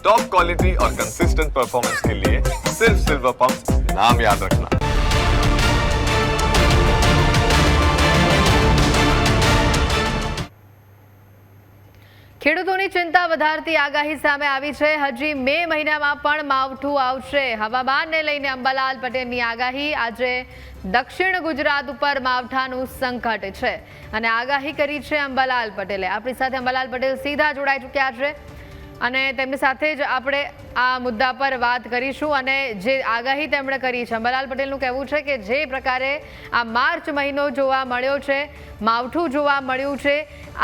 Top quality और consistent performance के लिए सिर्फ सिल्वर पंप नाम याद रखना। ખેડૂતોની ચિંતા વધારતી આગાહી સામે આવી છે। હજી મે મહિનામાં પણ માવઠું આવશે। હવામાનને લઈને અંબાલાલ પટેલની આગાહી। આજે દક્ષિણ ગુજરાત ઉપર માવઠાનું સંકટ છે અને આગાહી કરી છે અંબાલાલ પટેલે। આપણી સાથે અંબાલાલ પટેલ સીધા જોડાઈ ચૂક્યા છે અને તેમની સાથે જ આપણે આ મુદ્દા પર વાત કરીશું અને જે આગાહી તેમણે કરી છે। અંબાલાલ પટેલનું કહેવું છે કે જે પ્રકારે આ માર્ચ મહિનો જોવા મળ્યો છે, માવઠું જોવા મળ્યું છે,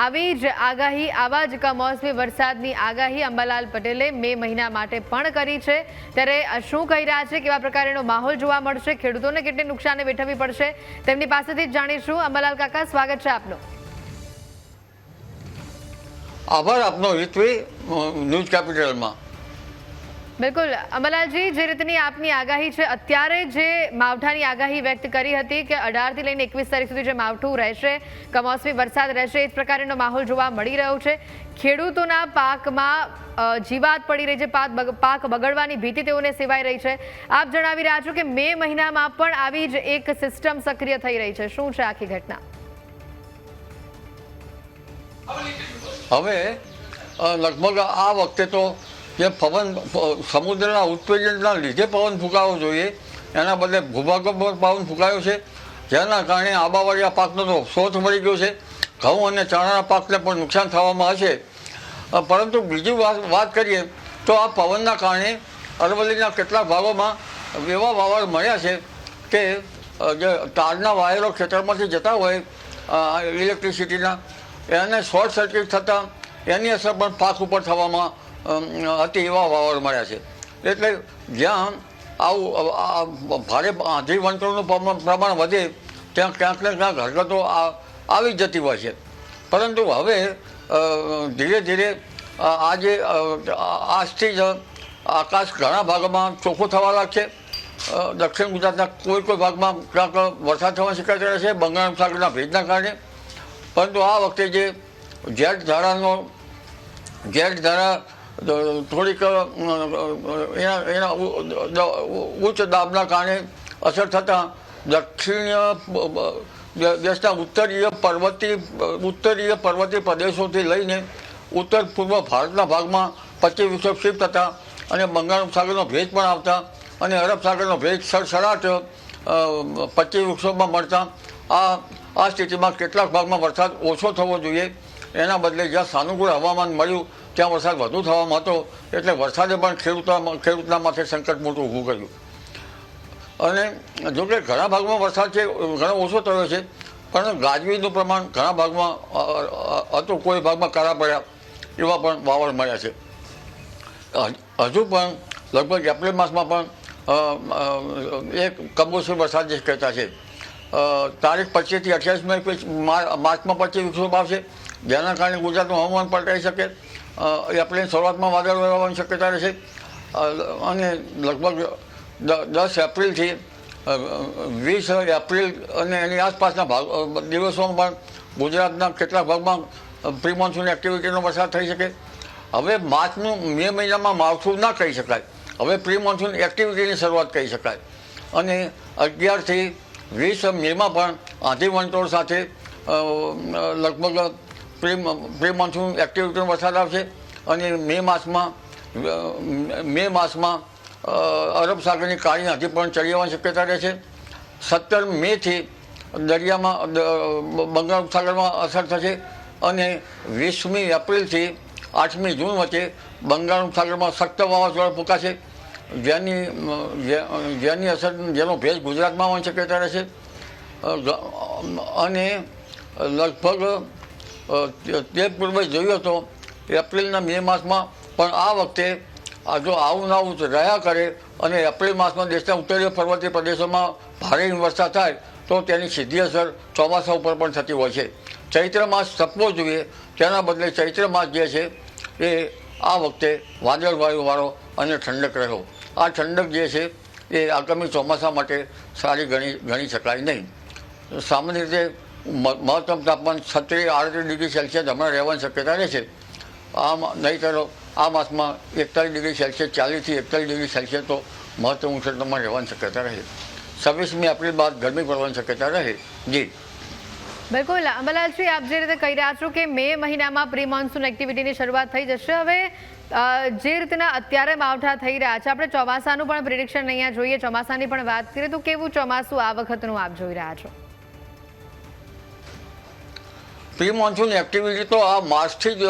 આવી જ આગાહી, આવા જ કમોસમી વરસાદની આગાહી અંબાલાલ પટેલે મે મહિના માટે પણ કરી છે। ત્યારે શું કહી રહ્યા છે, કેવા પ્રકારનો માહોલ જોવા મળશે, ખેડૂતોને કેટલી નુકસાની વેઠવવી પડશે, તેમની પાસેથી જ જાણીશું। અંબાલાલ કાકા, સ્વાગત છે આપનું। આભાર આપનો હિતવી ન્યૂઝ કેપિટલમાં। બિલકુલ અંબાલાલજી, જે રીતની આપની આગાહી છે, અત્યારે જે માવઠાની આગાહી વ્યક્ત કરી હતી કે 18 થી લઈને 21 તારીખ સુધી જે માવઠું રહેશે, કમોસમી વરસાદ રહેશે, એ જ પ્રકારનો માહોલ જોવા મળી રહ્યો છે। ખેડૂતોના પાકમાં જીવાત પડી રહી છે, પાક બગડવાની ભીતિ તેઓને સેવાઈ રહી છે। આપ જણાવી રહ્યા છો કે મે મહિનામાં પણ આવી જ એક સિસ્ટમ સક્રિય થઈ રહી છે। શું છે આખી ઘટના? હવે લગભગ આ વખતે તો જે પવન સમુદ્રના ઉત્તેજનના લીધે પવન ફૂંકાવો જોઈએ એના બદલે ભૂભાગમાં પવન ફૂંકાયો છે, જેના કારણે આંબાવાળિયા પાકનો તો શોધ મળી ગયો છે। ઘઉં અને ચણાના પાકને પણ નુકસાન થવામાં હશે। પરંતુ બીજી વાત કરીએ તો આ પવનના કારણે અરવલ્લીના કેટલાક ભાગોમાં એવા વાવડ મળ્યા છે કે જે તારના વાયરો ખેતરમાંથી જતા હોય ઇલેક્ટ્રિસિટીના, એને શોર્ટ સર્કિટ થતાં એની અસર પણ પાક ઉપર થવામાં હતી, એવા વાવડ મળ્યા છે। એટલે જ્યાં આવું ભારે આંધી વંટોળનું પ્રમાણ વધે ત્યાં ક્યાંક ને ક્યાંક હરકતો આવી જતી હોય છે। પરંતુ હવે ધીરે ધીરે આજે આજથી જ આકાશ ઘણા ભાગોમાં ચોખ્ખું થવા લાગશે। દક્ષિણ ગુજરાતના કોઈ ભાગમાં ક્યાંક વરસાદ થવાની શક્યતા રહેશે બંગાળ ઉપસાગરના ભેજના કારણે। પરંતુ આ વખતે જે જેટ ધારા થોડીક એના ઉચ્ચ દાબના કારણે અસર થતાં દક્ષિણીય દેશના ઉત્તરીય પર્વતીય પ્રદેશોથી લઈને ઉત્તર પૂર્વ ભારતના ભાગમાં પશ્ચિમ વિક્ષોભ શિફ્ટ થતા અને બંગાળ ઉપસાગરનો ભેજ પણ આવતા અને અરબ સાગરનો ભેજ સડસડાટ પશ્ચિમ વિક્ષોભમાં મળતા આ સ્થિતિમાં કેટલાક ભાગમાં વરસાદ ઓછો થવો જોઈએ, એના બદલે જ્યાં સાનુકૂળ હવામાન મળ્યું ત્યાં વરસાદ વધુ થવામાં હતો। એટલે વરસાદે પણ ખેડૂતના માથે સંકટ મોટું ઊભું કર્યું। અને જોકે ઘણા ભાગમાં વરસાદ છે ઘણો ઓછો થયો છે, પણ ગાજવીજનું પ્રમાણ ઘણા ભાગમાં હતું, કોઈ ભાગમાં કાળા પડ્યા એવા પણ વાવડ મળ્યા છે। હજુ પણ લગભગ એપ્રિલ માસમાં પણ એક કમોસમી વરસાદની શક્યતા છે। તારીખ 25 થી 28 માર્ચમાં પશ્ચિમ વિક્ષોભ આવશે, જેના કારણે ગુજરાતનું હવામાન પલટાઈ શકે। એપ્રિલની શરૂઆતમાં વાદળ આવવાની શક્યતા રહેશે અને લગભગ 10 એપ્રિલથી 20 એપ્રિલ અને એની આસપાસના દિવસોમાં પણ ગુજરાતના કેટલાક ભાગમાં પ્રી મોન્સૂન એક્ટિવિટીનો વરસાદ થઈ શકે। હવે મે મહિનામાં માવઠું ના કહી શકાય, હવે પ્રી મોન્સૂન એક્ટિવિટીની શરૂઆત કહી શકાય। અને 11 થી 20 મેમાં પણ આંધી વંટોળ સાથે લગભગ પ્રી મોન્સૂન એક્ટિવિટીનો વરસાદ આવશે અને મે માસમાં અરબ સાગરની કાળી આંધી પણ ચડી આવવાની શક્યતા રહેશે। 17 મેથી દરિયામાં બંગાળ ઉપસાગરમાં અસર થશે અને 20મી એપ્રિલથી 8મી જૂન વચ્ચે બંગાળ ઉપસાગરમાં સખ્ત વાવાઝોડા ફૂંકાશે, જેની અસર જેનો ભેજ ગુજરાતમાં આવવાની શક્યતા રહેશે। અને લગભગ તે પૂર્વે જોયું હતો એપ્રિલના મે માસમાં પણ આ વખતે જો આવું ના આવું રહ્યા કરે અને એપ્રિલ માસમાં દેશના ઉત્તરીય પર્વતીય પ્રદેશોમાં ભારે વરસાદ થાય તો તેની સીધી અસર ચોમાસા ઉપર પણ થતી હોય છે। ચૈત્ર માસ ટપવો જોઈએ, તેના બદલે ચૈત્ર માસ જે છે એ આ વખતે વાદળવાયુવાળો અને ઠંડક રહ્યો। આ ઠંડક જે છે એ આગામી ચોમાસા માટે સારી ગણી શકાય નહીં। સામાન્ય રીતે મહત્તમ તાપમાન 36-38 ડિગ્રી સેલ્સિયસ હમણાં રહેવાની શક્યતા રહેશે। આમ નહીંતર આ માસમાં 41 ડિગ્રી સેલ્સિયસ 40થી 41 ડિગ્રી સેલ્સિયસ તો મહત્તમ ઉષ્ણતામાન રહેવાની શક્યતા રહે. 26મી એપ્રિલ બાદ ગરમી પડવાની શક્યતા રહે. જી બિલકુલ અંબાલાલજી, આપ જે રીતે કહી રહ્યા છો કે મે મહિનામાં પ્રી મોન્સૂન એક્ટિવિટીની શરૂઆત થઈ જશે. હવે જે રીતના અત્યારે માવઠા થઈ રહ્યા છે, આપણે ચોમાસાનું પણ પ્રિડિક્શન અહીંયા જોઈએ, ચોમાસાની પણ વાત કરીએ તો કેવું ચોમાસું આ વખતનું આપ જોઈ રહ્યા છો? પ્રી મોન્સૂન એક્ટિવિટી તો આ માર્ચથી જ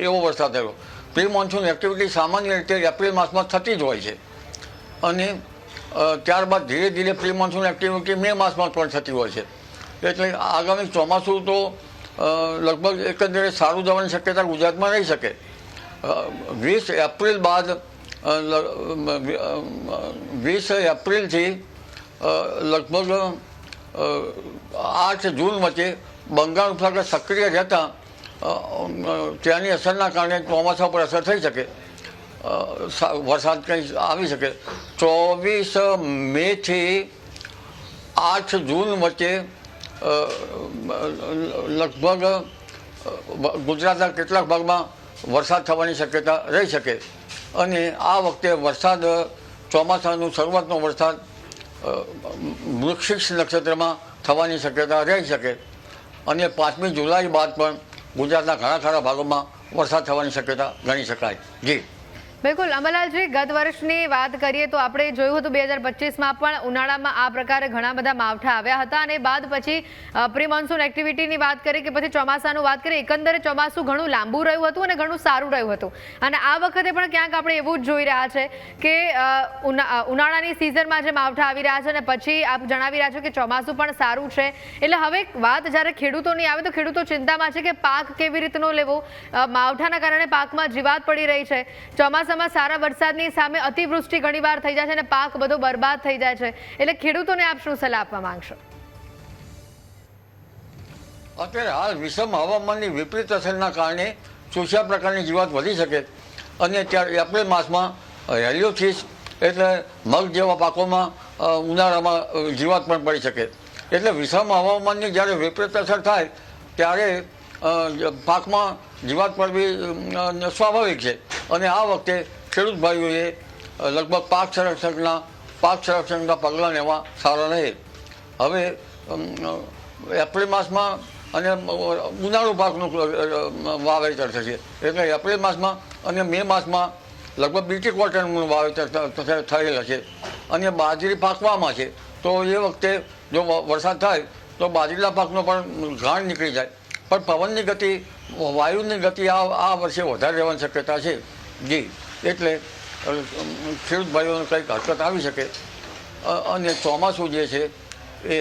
એવો વરસાદ થયો. પ્રી મોન્સૂન એક્ટિવિટી સામાન્ય રીતે એપ્રિલ માસમાં થતી જ હોય છે અને ત્યારબાદ ધીરે ધીરે પ્રી મોન્સૂન એક્ટિવિટી મે માસમાં પણ થતી હોય છે. એટલે આગામી ચોમાસું તો લગભગ એકંદરે સારું જવાની શક્યતા ગુજરાતમાં રહી શકે. 20 એપ્રિલ બાદ 20 એપ્રિલથી લગભગ 8 જૂન વચ્ચે બંગાળ ઉપસાગર સક્રિય રહેતા ત્યાંની અસરના કારણે ચોમાસા પર અસર થઈ શકે, વરસાદ કંઈ આવી શકે. 24 મેથી 8 જૂન વચ્ચે લગભગ ગુજરાતના કેટલાક ભાગમાં વરસાદ થવાની શક્યતા રહી શકે અને આ વખતે વરસાદ ચોમાસાનું શરૂઆતનો વરસાદ વૃશ્ચિક નક્ષત્રમાં થવાની શક્યતા રહી શકે અને 5મી જુલાઈ બાદ પણ ગુજરાતના ઘણા ખરા ભાગોમાં વરસાદ થવાની શક્યતા ગણી શકાય. જી બિલકુલ અંબાલાલજી, ગત વર્ષની વાત કરીએ તો આપણે જોયું હતું 2025માં પણ ઉનાળામાં આ પ્રકારે ઘણા બધા માવઠા આવ્યા હતા અને બાદ પછી પ્રી મોન્સૂન એક્ટિવિટીની વાત કરીએ કે પછી ચોમાસાનું વાત કરીએ, એકંદરે ચોમાસું ઘણું લાંબુ રહ્યું હતું અને ઘણું સારું રહ્યું હતું. અને આ વખતે પણ ક્યાંક આપણે એવું જ જોઈ રહ્યા છે કે ઉનાળાની સિઝનમાં જે માવઠા આવી રહ્યા છે અને પછી આપ જણાવી રહ્યા છો કે ચોમાસું પણ સારું છે. એટલે હવે વાત જ્યારે ખેડૂતોની આવે તો ખેડૂતો ચિંતામાં છે કે પાક કેવી રીતનો લેવો. માવઠાના કારણે પાકમાં જીવાત પડી રહી છે. ચોમાસામાં સારા વરસાદની સામે અતિવૃષ્ટિ ઘણીવાર થઈ જાય છે અને પાક બધો બરબાદ થઈ જાય છે. એટલે ખેડૂતોને આપ શું સલાહ આપવા માંગશો? અત્યારે હાલ વિષમ હવામાનની વિપરીત અસરના કારણે ચૂસ્યા પ્રકારની જીવાત વધી શકે અને ત્યારે એપ્રિલ માસમાં હેલિયોથિસ એટલે મગ જેવા પાકોમાં ઉનાળામાં જીવાત પણ પડી શકે. એટલે વિષમ હવામાનની જ્યારે વિપરીત અસર થાય ત્યારે પાકમાં જીવાત પડવી સ્વાભાવિક છે અને આ વખતે ખેડૂત ભાઈઓએ લગભગ પાક સંરક્ષણના પગલાં લેવા સારા રહે. હવે એપ્રિલ માસમાં અને ઉનાળુ પાકનું વાવેતર થશે એટલે એપ્રિલ માસમાં અને મે માસમાં લગભગ બીટી કોટનનું વાવેતર થયેલ હશે અને બાજરી પાકવામાં છે. તો એ વખતે જો વરસાદ થાય તો બાજરીના પાકનો પણ ઘાણ નીકળી જાય. પણ પવનની ગતિ, વાયુની ગતિ આ વર્ષે વધારે રહેવાની શક્યતા છે. જી એટલે ખેડૂત ભાઈઓને કંઈક હરકત આવી શકે અને ચોમાસું જે છે એ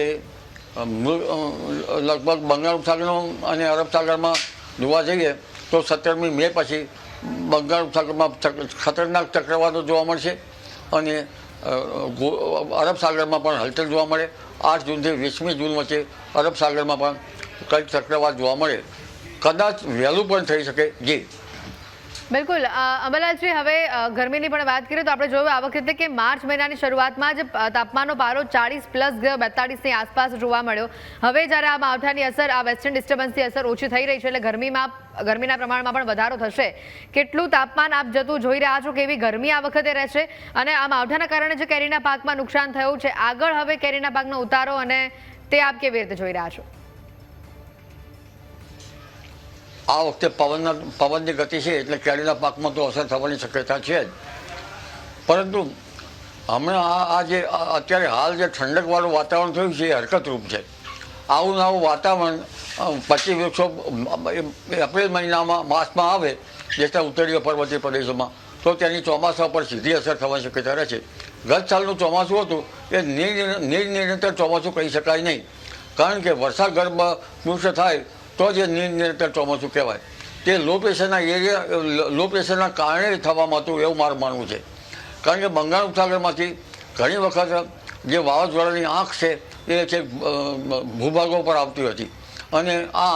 લગભગ બંગાળ ઉપસાગરનો અને અરબ સાગરમાં જોવા જઈએ તો 17મી મે પછી બંગાળ ઉપસાગરમાં ખતરનાક ચક્રવાતો જોવા મળશે અને અરબ સાગરમાં પણ હલચલ જોવા મળે. 8 જૂનથી 20મી જૂન વચ્ચે અરબ સાગરમાં પણ કંઈક ચક્રવાત જોવા મળે. કદાચ વહેલું પણ થઈ શકે. જી બિલકુલ અંબાલાલજી, હવે ગરમીની પણ વાત કરીએ તો આપણે જોયું આ વખતે કે માર્ચ મહિનાની શરૂઆતમાં જ તાપમાનનો પારો 40+ ગયો, 42ની આસપાસ જોવા મળ્યો. હવે જ્યારે આ માવઠાની અસર, આ વેસ્ટર્ન ડિસ્ટર્બન્સની અસર ઓછી થઈ રહી છે એટલે ગરમીના પ્રમાણમાં પણ વધારો થશે. કેટલું તાપમાન આપ જતું જોઈ રહ્યા છો? કેવી ગરમી આ વખતે રહેશે? અને આ માવઠાના કારણે જે કેરીના પાકમાં નુકસાન થયું છે, આગળ હવે કેરીના પાકનો ઉતારો અને તે આપ કેવી રીતે જોઈ રહ્યા છો? આ વખતે પવનની ગતિ છે એટલે કેરીના પાકમાં તો અસર થવાની શક્યતા છે જ. પરંતુ હમણાં આ જે અત્યારે હાલ જે ઠંડકવાળું વાતાવરણ થયું છે એ હરકતરૂપ છે. આવું નવું વાતાવરણ પછી વૃક્ષો એપ્રિલ માસમાં આવે જેટલા ઉત્તરીય પર્વતીય પ્રદેશોમાં તો તેની ચોમાસા પર સીધી અસર થવાની શક્યતા રહે છે. ગત સાલનું ચોમાસું હતું એ નિરનિરંતર ચોમાસું કહી શકાય નહીં, કારણ કે વર્ષાગર્ભ પૃષ્ઠ થાય તો જે નિરંતર ચોમાસું કહેવાય. તે લો પ્રેશરના કારણે થવામાં હતું એવું મારું માનવું છે. કારણ કે બંગાળ ઉપસાગરમાંથી ઘણી વખત જે વાવાઝોડાની આંખ છે એ છે ભૂભાગો પર આવતી હતી અને આ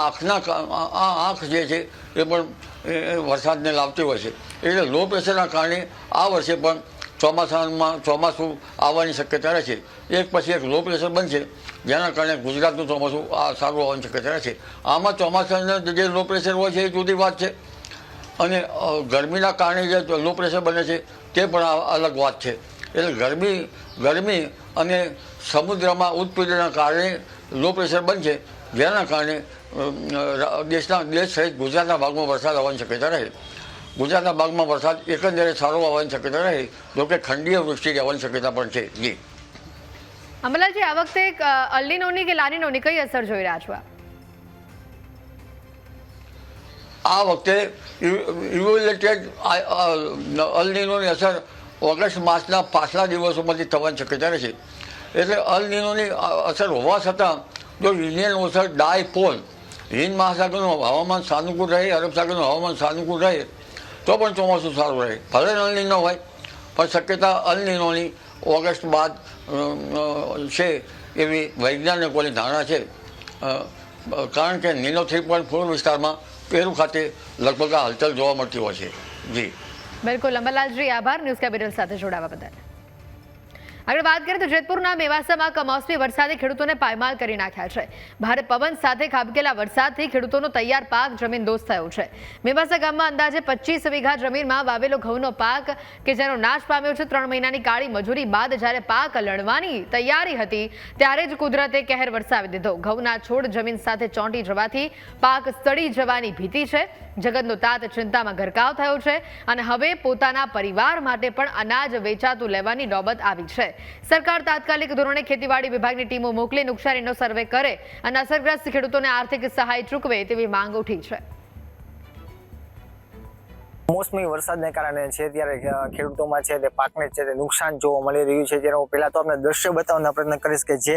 આંખ જે છે એ પણ વરસાદને લાવતી હોય છે. એટલે લો પ્રેશરના કારણે આ વર્ષે પણ ચોમાસું આવવાની શક્યતા રહે છે. એક પછી એક લો પ્રેશર બનશે જેના કારણે ગુજરાતનું ચોમાસું સારું આવવાની શક્યતા રહે છે. આમાં ચોમાસાના જે લો પ્રેશર હોય છે એ જુદી વાત છે અને ગરમીના કારણે જે લો પ્રેશર બને છે તે પણ અલગ વાત છે. એટલે ગરમી અને સમુદ્રમાં ઉત્પીડનના કારણે લો પ્રેશર બનશે, જેના કારણે દેશ સહિત ગુજરાતના ભાગમાં વરસાદ આવવાની શક્યતા રહે. ગુજરાતના ભાગમાં વરસાદ એકંદરે સારો આવવાની શક્યતા રહે, જોકે ખંડીય વૃષ્ટિ રહેવાની શક્યતા પણ છે. જી અંબાલાલજી, આ વખતે અલ્નીનોની કે લાનીનોની કઈ અસર જોઈ રહ્યા છો? આ વખતે ઇવેલ્યુએટેડ અલ્નીનોની અસર ઓગસ્ટ માસના પાછલા દિવસોમાંથી થવાની શક્યતા રહેશે. એટલે અલ્નીનોની અસર હોવા છતાં જો યુનિયન ઓસર ડાયપોલ હિન્દ મહાસાગરનું હવામાન સાનુકૂળ રહે, અરબ સાગરનું હવામાન સાનુકૂળ રહે તો પણ ચોમાસું સારું રહે. ભલે અલ્નીનો હોય પણ શક્યતા અલ્નીનોની ઓગસ્ટ બાદ છે એવી વૈજ્ઞાનિકોની ધારણા છે. કારણ કે નીનો 3.4 વિસ્તારમાં પેરુ ખાતે લગભગ આ હલચલ જોવા મળતી હોય છે. જી બિલકુલ અંબાલાલજી, આભાર ન્યૂઝ કેપિટલ સાથે જોડાવા બદલ. આગળ વાત કરીએ તો જેતપુરના મેવાસામાં કમોસમી વરસાદે ખેડૂતોને પાયમાલ કરી નાખ્યા છે. ભારે પવન સાથે ખાબકેલા વરસાદથી ખેડૂતોનો તૈયાર પાક જમીનદોસ્ત થયો છે. મેવાસા ગામમાં અંદાજે 25 વીઘા જમીનમાં વાવેલો ઘઉંનો પાક કે જેનો નાશ પામ્યો છે. 3 મહિનાની કાળી મજૂરી બાદ જ્યારે પાક લણવાની તૈયારી હતી ત્યારે જ કુદરતે કહેર વરસાવી દીધો. ઘઉંના છોડ જમીન સાથે ચોંટી જવાથી પાક સડી જવાની ભીતિ છે. જગતનો તાત ચિંતામાં ગરકાવ થયો છે અને હવે પોતાના પરિવાર માટે પણ અનાજ વેચાતું લેવાની નોબત આવી છે. સરકાર તાત્કાલિક ધોરણે ખેતીવાડી વિભાગની ટીમો મોકલી નુકસાનીનો સર્વે કરે અને અસરગ્રસ્ત ખેડૂતોને આર્થિક સહાય ચૂકવે તેવી માંગ ઉઠી છે. મોસમી વરસાદને કારણે છે ત્યારે ખેડૂતોમાં છે તે પાકને છે તે નુકસાન જોવા મળી રહ્યું છે. જેનો પહેલા તો આપણે દ્રશ્ય બતાવવાનો પ્રયત્ન કરીશ કે જે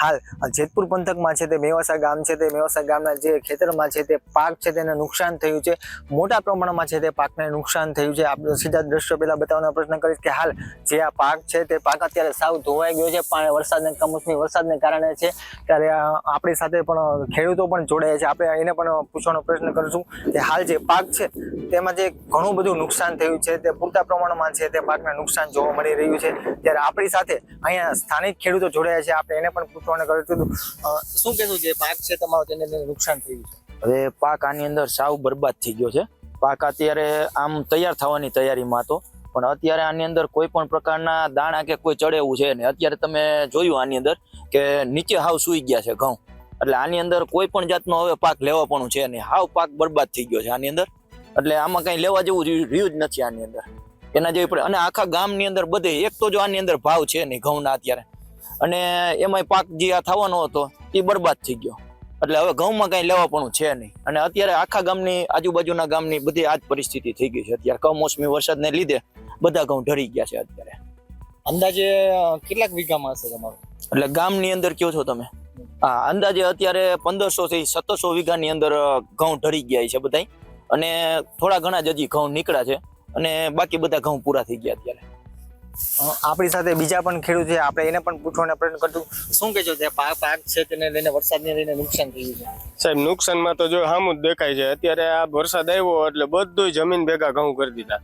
હાલ જેતપુર પંથકમાં છે તે મેવાસા ગામ છે તે મેવાસા ગામના જે ખેતરમાં છે તે પાક છે તેને નુકસાન થયું છે. મોટા પ્રમાણમાં છે તે પાકને નુકસાન થયું છે. આપણે સીધા દ્રશ્ય પહેલા બતાવવાનો પ્રયત્ન કરીશ કે હાલ જે આ પાક છે તે પાક અત્યારે સાવ ધોવાઈ ગયો છે. વરસાદને કમોસમી વરસાદને કારણે છે ત્યારે આપણી સાથે પણ ખેડૂતો પણ જોડાયા છે. આપણે એને પણ પૂછવાનો પ્રયત્ન કરીશું કે હાલ જે પાક છે તેમાં જે ઘણું બધું નુકસાન થયું છે તે પૂરતા પ્રમાણમાં છે તે પાકને નુકસાન જોવા મળી રહ્યું છે. ત્યારે આપણી સાથે અહીંયા સ્થાનિક ખેડૂતો જોડાયા છે. આપણે એને પણ પૂછવાનું કર્યું. શું કહેશું જે પાક છે તમારો તેને નુકસાન થયું છે? હવે પાક આની અંદર સાવ બરબાદ થઈ ગયો છે. પાક અત્યારે આમ તૈયાર થવાની તૈયારીમાં હતો, પણ અત્યારે આની અંદર કોઈ પણ પ્રકારના દાણા કે કોઈ ચડે એવું છે ને. અત્યારે તમે જોયું આની અંદર કે નીચે હાવ સૂઈ ગયા છે ઘઉં, એટલે આની અંદર કોઈ પણ જાતનો હવે પાક લેવા પણ છે નહીં. હાવ પાક બરબાદ થઈ ગયો છે આની અંદર. એટલે આમાં કઈ લેવા જેવું રહ્યું જ નથી આની અંદર એના જેવી પડે. અને આખા ગામની અંદર બધે એક તો જો આની અંદર ભાવ છે નહીં ઘઉંના અત્યારે, અને એમાંય પાક જે આ થવાનો હતો એ બરબાદ થઈ ગયો. એટલે હવે ઘઉંમાં કઈ લેવા પણ છે નહીં. અને અત્યારે આખા ગામની આજુબાજુના ગામની બધી આ જ પરિસ્થિતિ થઈ ગઈ છે. અત્યારે કમોસમી વરસાદને લીધે બધા ઘઉં ઢળી ગયા છે અત્યારે. અંદાજે કેટલાક વીઘામાં હશે તમારું? એટલે ગામની અંદર કયો છો તમે? હા, અંદાજે અત્યારે 1500 થી 1700 વીઘાની અંદર ઘઉં ઢળી ગયા છે બધા. અને થોડા ઘણા જ હજી ઘઉં નીકળ્યા છે અને બાકી બધા ઘઉં પૂરા થઈ ગયા અત્યારે. આપણી સાથે બીજા પણ ખેડૂત છે, આપણે એને પણ પૂછવાનો પ્રયત્ન કરતું. શું કહેજો જે પાક છે તેને લઈને વરસાદને લઈને નુકસાન થયું છે? સાહેબ, નુકસાનમાં તો જો સામું જ દેખાય છે. અત્યારે આ વરસાદ આવ્યો એટલે બધું જમીન ભેગા ઘઉં કરી દીધા.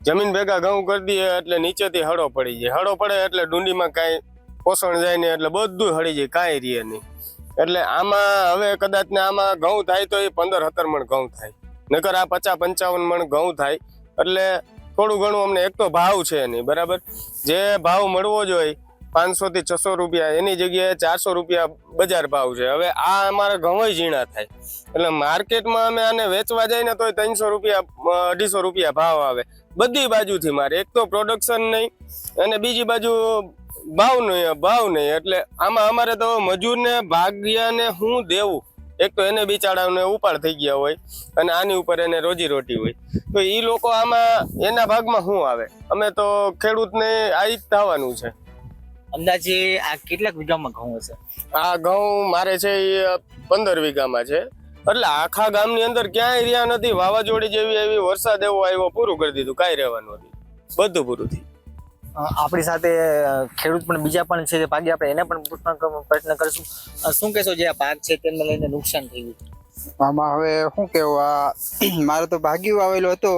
જમીન ભેગા ઘઉં કરી દઈએ એટલે નીચેથી હળો પડી જાય. હળો પડે એટલે ડુંડીમાં કાંઈ પોષણ જાય નહીં, એટલે બધું હળી જાય, કાંઈ રહે નહીં. એટલે આમાં હવે કદાચ ને આમાં ઘઉં થાય તો એ 15-17 મણ ઘઉં થાય, નકર આ 50-55 મણ ઘઉં થાય. એટલે થોડું ઘણું અમને એક તો ભાવ છે નહીં બરાબર. જે ભાવ મળવો જોઈએ 500 થી 600 રૂપિયા, એની જગ્યાએ 400 રૂપિયા બજાર ભાવ છે. હવે આ અમારા ઘઉં ઝીણા થાય એટલે માર્કેટમાં અમે આને વેચવા જાય ને તો 300 રૂપિયા 250 રૂપિયા ભાવ આવે બધી બાજુથી મારે. એક તો પ્રોડક્શન નહીં અને બીજી બાજુ ભાવ નહીં. એટલે આમાં અમારે તો મજૂરને ભાગ્યાને શું દેવું? એક તો એને બિચારાને ઉપાડ થઈ ગયા હોય અને આની ઉપર એને રોજી રોટી હોય, તો એ લોકો આમાં એના ભાગમાં શું આવે? અમે તો ખેડૂતને આ જ થવાનું છે. અંદાજે આ કેટલાક વીઘામાં ઘઉં હશે? આ ઘઉં મારે છે એ 15 વીઘામાં છે. એટલે આખા ગામની અંદર ક્યાંય રહ્યા નથી. વાવાઝોડી જેવી એવી વરસાદ એવો આવ્યો, પૂરું કરી દીધું, કાંઈ રહેવાનું નથી, બધું પૂરું થયું. આપણી સાથે ખેડૂત પણ બીજા પણ છે ભાગ્ય, આપણે એને પણ પૂછવાનો પ્રયત્ન કરીશું. શું કહેશો જે આ પાક છે તેને લઈને નુકસાન થયું? આમાં હવે શું કેવું, આ મારે તો ભાગ્યું આવેલો હતો.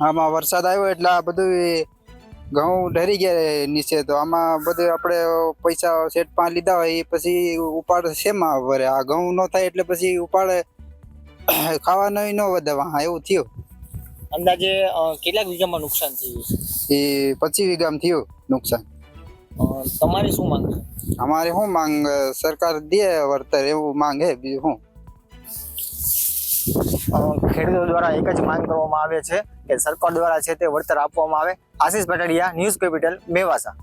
આમાં વરસાદ આવ્યો એટલે આ બધું ઘઉં ઢરી ગયા નીચે. તો આમાં બધું આપણે પૈસા સેટ પાંચ લીધા હોય એ પછી ઉપાડ શેમાં ભરે? આ ઘઉં ન થાય એટલે પછી ઉપાડ ખાવાનો ન વધે એવું થયું. અંદાજે કેટલાક વીઘામાં નુકસાન થયું છે? એ 25 વીઘામાં થયું નુકસાન. તમારી શું માંગ છે? અમારે શું માંગ, સરકાર દે વળતર એવું માંગ હે, બીજું શું. ખેડૂતો દ્વારા એક જ માંગ કરવામાં આવે છે કે સરકાર દ્વારા છે તે વળતર આપવામાં આવે. આશીષ પટાડિયા, ન્યૂઝ કેપિટલ, મેવાસા.